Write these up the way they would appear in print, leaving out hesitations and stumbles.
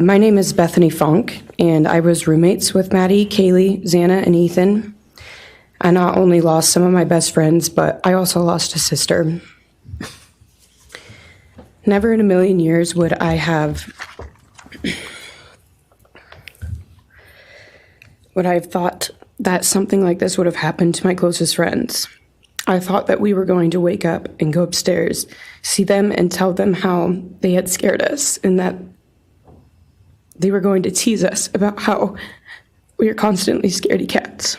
My name is Bethany Funke, and I was roommates with Maddie, Kaylee, Xana, and Ethan. I not only lost some of my best friends, but I also lost a sister. Never in a million years would I have thought that something like this would have happened to my closest friends. I thought that we were going to wake up and go upstairs, see them and tell them how they had scared us and that they were going to tease us about how we are constantly scaredy cats.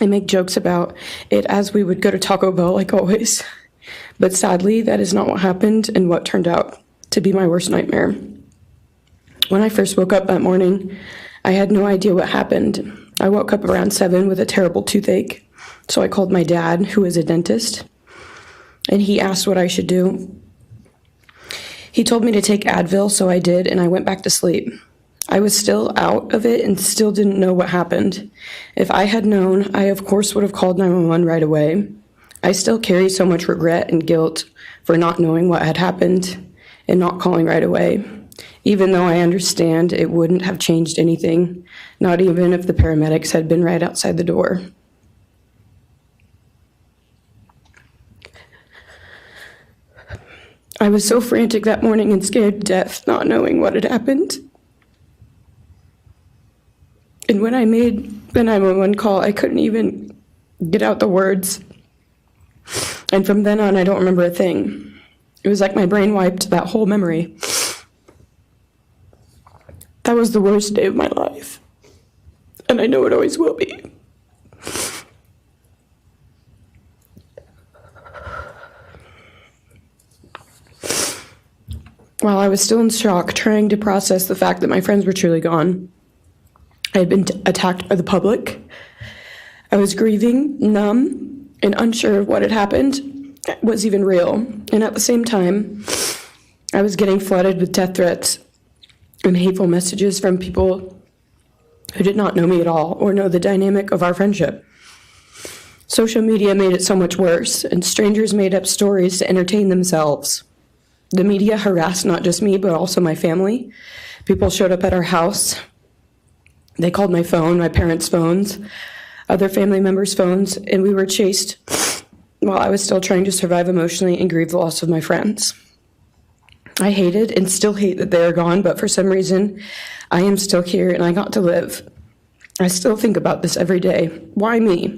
And make jokes about it as we would go to Taco Bell like always. But sadly, that is not what happened and what turned out to be my worst nightmare. When I first woke up that morning, I had no idea what happened. I woke up around 7 with a terrible toothache, so I called my dad, who is a dentist, and he asked what I should do. He told me to take Advil, so I did, and I went back to sleep. I was still out of it and still didn't know what happened. If I had known, I of course would have called 911 right away. I still carry so much regret and guilt for not knowing what had happened and not calling right away, even though I understand it wouldn't have changed anything, not even if the paramedics had been right outside the door. I was so frantic that morning and scared to death, not knowing what had happened. And when I made the 911 call, I couldn't even get out the words. And from then on, I don't remember a thing. It was like my brain wiped that whole memory. That was the worst day of my life. And I know it always will be. While I was still in shock, trying to process the fact that my friends were truly gone, I had been attacked by the public. I was grieving, numb, and unsure of what had happened was even real. And at the same time, I was getting flooded with death threats and hateful messages from people who did not know me at all or know the dynamic of our friendship. Social media made it so much worse, and strangers made up stories to entertain themselves. The media harassed not just me, but also my family. People showed up at our house. They called my phone, my parents' phones, other family members' phones, and we were chased while I was still trying to survive emotionally and grieve the loss of my friends. I hated and still hate that they are gone, but for some reason, I am still here and I got to live. I still think about this every day. Why me?